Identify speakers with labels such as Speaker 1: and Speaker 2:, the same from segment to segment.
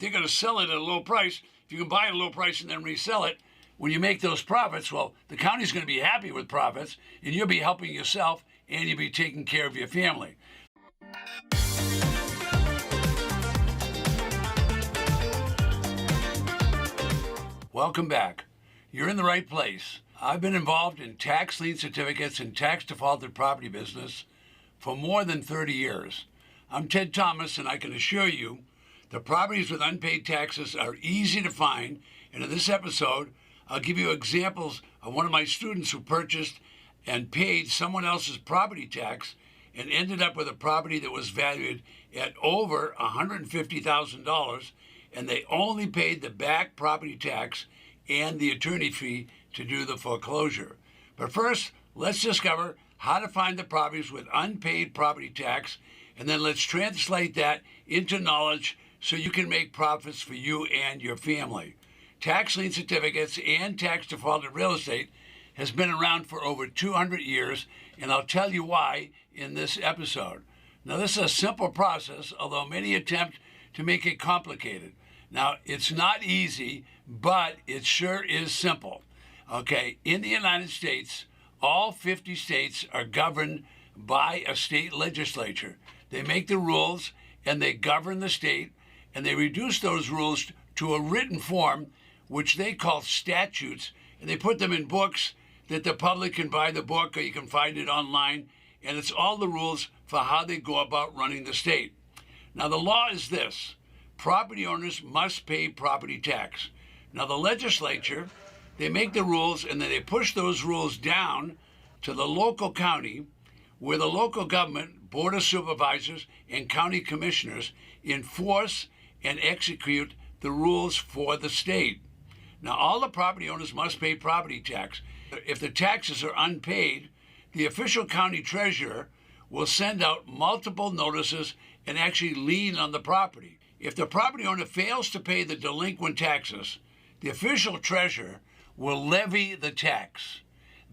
Speaker 1: they're going to sell it at a low price. If you can buy it at a low price and then resell it, when you make those profits, well, the county's going to be happy with profits, and you'll be helping yourself, and you'll be taking care of your family. Welcome back. You're in the right place. I've been involved in tax lien certificates and tax defaulted property business for more than 30 years. I'm Ted Thomas, and I can assure you the properties with unpaid taxes are easy to find, and in this episode, I'll give you examples of one of my students who purchased and paid someone else's property tax and ended up with a property that was valued at over $150,000, and they only paid the back property tax and the attorney fee to do the foreclosure. But first, let's discover how to find the properties with unpaid property tax, and then let's translate that into knowledge so you can make profits for you and your family. Tax lien certificates and tax defaulted real estate has been around for over 200 years, and I'll tell you why in this episode. Now, this is a simple process, although many attempt to make it complicated. Now, it's not easy, but it sure is simple. Okay, in the United States, all 50 states are governed by a state legislature. They make the rules and they govern the state, and they reduce those rules to a written form, which they call statutes, and they put them in books that the public can buy the book or you can find it online, and it's all the rules for how they go about running the state. Now, the law is this: property owners must pay property tax. Now, the legislature, they make the rules and then they push those rules down to the local county, where the local government, board of supervisors, and county commissioners enforce and execute the rules for the state. Now, all the property owners must pay property tax. If the taxes are unpaid, the official county treasurer will send out multiple notices and actually lien on the property. If the property owner fails to pay the delinquent taxes, the official treasurer will levy the tax.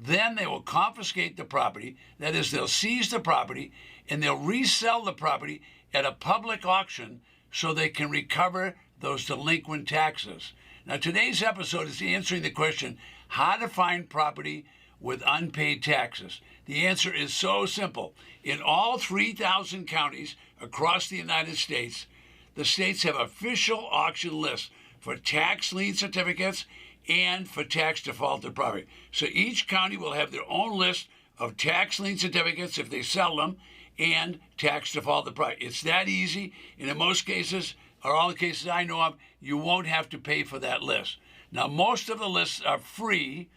Speaker 1: Then they will confiscate the property. That is, they'll seize the property and they'll resell the property at a public auction so they can recover those delinquent taxes. Now, today's episode is answering the question, how to find property with unpaid taxes. The answer is so simple. In all 3,000 counties across the United States, the states have official auction lists for tax lien certificates and for tax defaulted property. So each county will have their own list of tax lien certificates if they sell them and tax defaulted property. It's that easy, and in most cases, or all the cases I know of, you won't have to pay for that list. Now, most of the lists are free.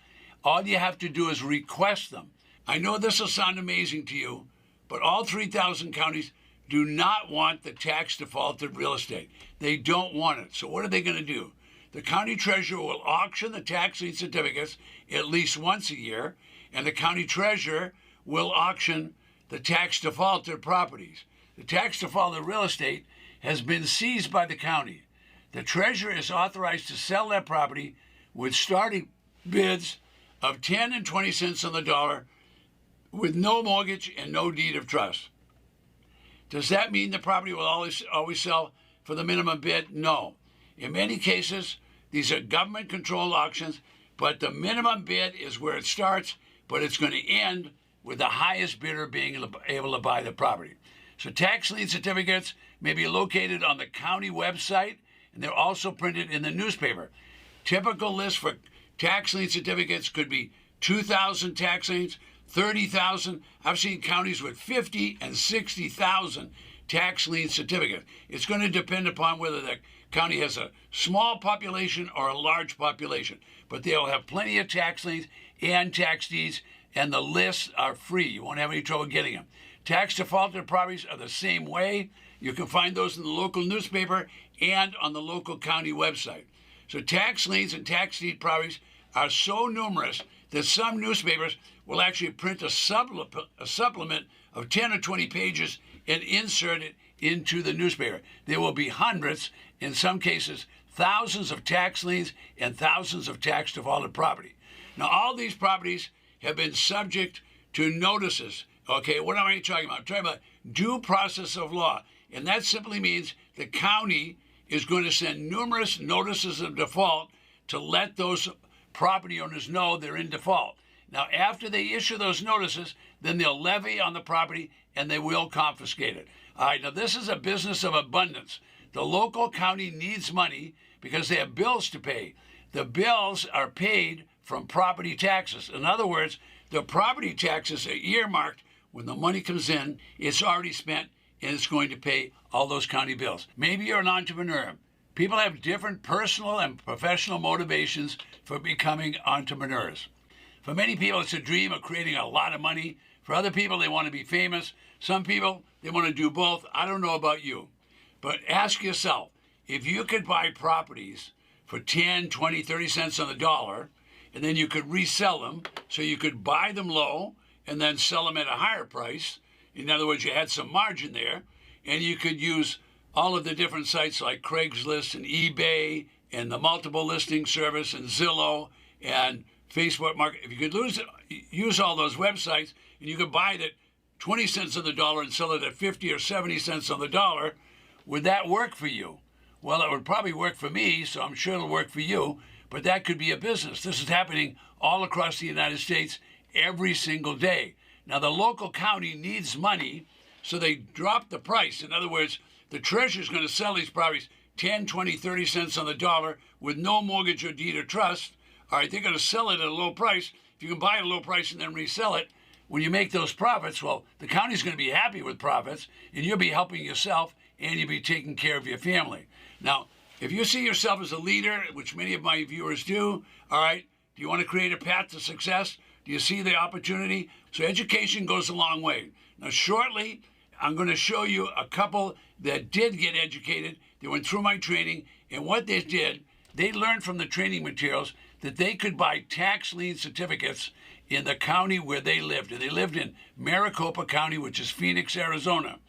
Speaker 1: All you have to do is request them. I know this will sound amazing to you, but all 3,000 counties do not want the tax defaulted real estate. They don't want it. So what are they going to do? The county treasurer will auction the tax lien certificates at least once a year, and the county treasurer will auction the tax defaulted properties. The tax defaulted real estate has been seized by the county. The treasurer is authorized to sell that property with starting bids of 10 and 20 cents on the dollar with no mortgage and no deed of trust. Does that mean the property will always sell for the minimum bid? No. In many cases, these are government-controlled auctions, but the minimum bid is where it starts, but it's going to end with the highest bidder being able to buy the property. So tax lien certificates may be located on the county website, and they're also printed in the newspaper. Typical lists for tax lien certificates could be 2,000 tax liens, 30,000. I've seen counties with 50 and 60,000 tax lien certificates. It's going to depend upon whether the county has a small population or a large population, but they'll have plenty of tax liens and tax deeds, and the lists are free. You won't have any trouble getting them. Tax defaulted properties are the same way. You can find those in the local newspaper and on the local county website. So tax liens and tax deed properties are so numerous that some newspapers will actually print a supplement of 10 or 20 pages and insert it into the newspaper. There will be hundreds, in some cases thousands, of tax liens and thousands of tax defaulted property. Now, all these properties have been subject to notices. Okay, what am I talking about? I'm talking about due process of law. And that simply means the county is going to send numerous notices of default to let those property owners know they're in default. Now, after they issue those notices, then they'll levy on the property and they will confiscate it. All right, now this is a business of abundance. The local county needs money because they have bills to pay. The bills are paid from property taxes. In other words, the property taxes are earmarked. When the money comes in, it's already spent and it's going to pay all those county bills. Maybe you're an entrepreneur. People have different personal and professional motivations for becoming entrepreneurs. For many people, it's a dream of creating a lot of money. For other people, they want to be famous. Some people, they want to do both. I don't know about you. But ask yourself, if you could buy properties for 10, 20, 30 cents on the dollar, and then you could resell them, so you could buy them low and then sell them at a higher price. In other words, you had some margin there, and you could use all of the different sites like Craigslist and eBay and the multiple listing service and Zillow and Facebook Market. If you could use all those websites and you could buy it at 20 cents on the dollar and sell it at 50 or 70 cents on the dollar, would that work for you? Well, it would probably work for me, so I'm sure it'll work for you, but that could be a business. This is happening all across the United States every single day. Now, the local county needs money, so they drop the price. In other words, the treasurer's going to sell these properties 10, 20, 30 cents on the dollar with no mortgage or deed or trust. All right, they're going to sell it at a low price. If you can buy at a low price and then resell it, when you make those profits, well, the county's going to be happy with profits, and you'll be helping yourself, and you'll be taking care of your family. Now, if you see yourself as a leader, which many of my viewers do, all right, do you want to create a path to success? Do you see the opportunity? So education goes a long way. Now, shortly, I'm going to show you a couple that did get educated. They went through my training, and what they did, they learned from the training materials that they could buy tax lien certificates in the county where they lived. And they lived in Maricopa County, which is Phoenix, Arizona.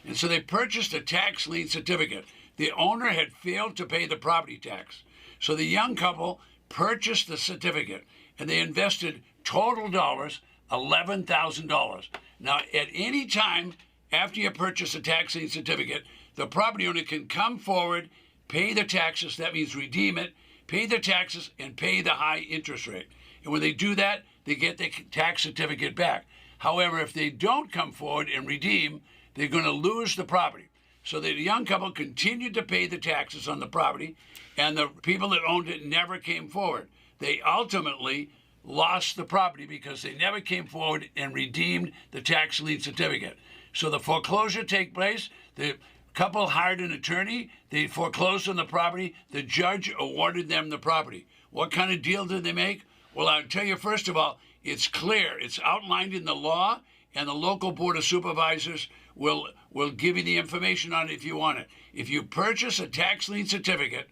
Speaker 1: And so they purchased a tax lien certificate. The owner had failed to pay the property tax. So the young couple purchased the certificate, and they invested total dollars, $11,000. Now, at any time after you purchase a tax lien certificate, the property owner can come forward, pay the taxes, that means redeem it, pay the taxes, and pay the high interest rate. And when they do that, they get the tax certificate back. However, if they don't come forward and redeem, they're going to lose the property. So the young couple continued to pay the taxes on the property, and the people that owned it never came forward. They ultimately lost the property because they never came forward and redeemed the tax lien certificate. So the foreclosure took place. The couple hired an attorney. They foreclosed on the property. The judge awarded them the property. What kind of deal did they make? Well, I'll tell you, first of all, it's clear. It's outlined in the law, and the local board of supervisors will give you the information on it if you want it. If you purchase a tax lien certificate,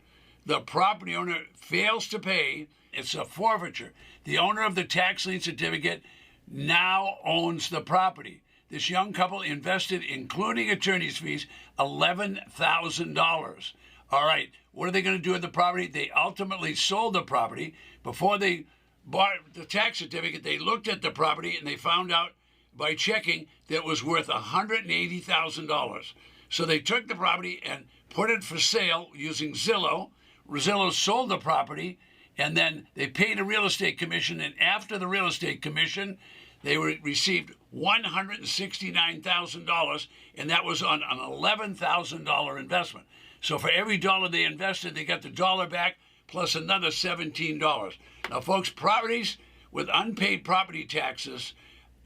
Speaker 1: the property owner fails to pay, it's a forfeiture. The owner of the tax lien certificate now owns the property. This young couple invested, including attorney's fees, $11,000. All right, what are they going to do with the property? They ultimately sold the property. Before they bought the tax certificate, they looked at the property and they found out by checking that it was worth $180,000. So they took the property and put it for sale using Zillow. Zillow sold the property, and then they paid a real estate commission, and after the real estate commission, they received $169,000, and that was on an $11,000 investment. So for every dollar they invested, they got the dollar back plus another $17. Now, folks, properties with unpaid property taxes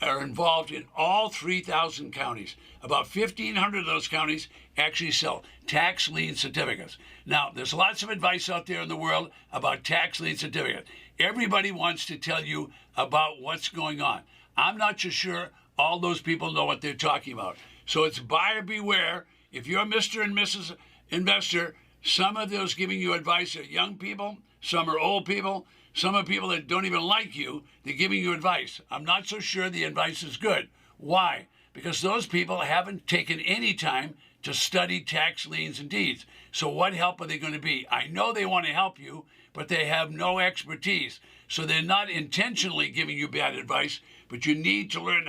Speaker 1: are involved in all 3,000 counties. About 1,500 of those counties actually sell tax lien certificates. Now, there's lots of advice out there in the world about tax lien certificates. Everybody wants to tell you about what's going on. I'm not so sure all those people know what they're talking about. So it's buyer beware. If you're Mr. and Mrs. Investor, some of those giving you advice are young people, some are old people, some are people that don't even like you. They're giving you advice. I'm not so sure the advice is good. Why? Because those people haven't taken any time to study tax liens and deeds. So what help are they going to be? I know they want to help you, but they have no expertise. So they're not intentionally giving you bad advice, but you need to learn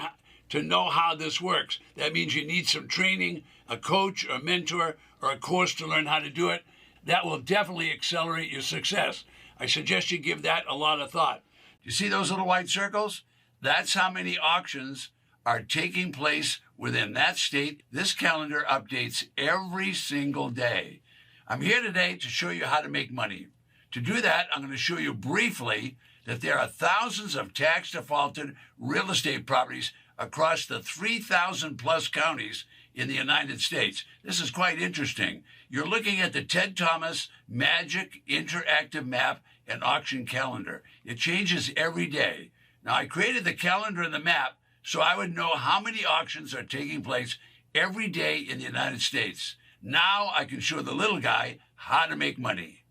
Speaker 1: to know how this works. That means you need some training, a coach, a mentor, or a course to learn how to do it. That will definitely accelerate your success. I suggest you give that a lot of thought. You see those little white circles? That's how many auctions are taking place within that state. This calendar updates every single day. I'm here today to show you how to make money. To do that, I'm going to show you briefly that there are thousands of tax defaulted real estate properties across the 3,000 plus counties in the United States. This is quite interesting. You're looking at the Ted Thomas Magic Interactive Map and Auction Calendar. It changes every day. Now, I created the calendar and the map so I would know how many auctions are taking place every day in the United States. Now I can show the little guy how to make money.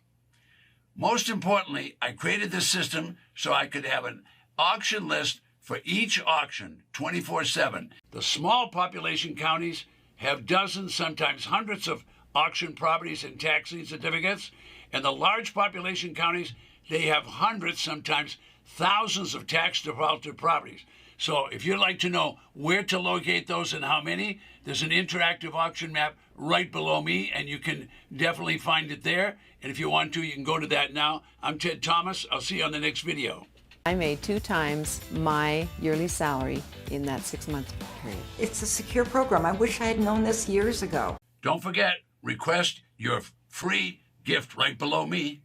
Speaker 1: Most importantly, I created this system so I could have an auction list for each auction 24/7. The small population counties have dozens, sometimes hundreds of auction properties and tax lien certificates. And the large population counties, they have hundreds, sometimes thousands of tax defaulted properties. So if you'd like to know where to locate those and how many, there's an interactive auction map right below me, and you can definitely find it there. And if you want to, you can go to that now. I'm Ted Thomas. I'll see you on the next video.
Speaker 2: I made 2 times my yearly salary in that 6-month period.
Speaker 3: It's a secure program. I wish I had known this years ago.
Speaker 1: Don't forget, request your free gift right below me.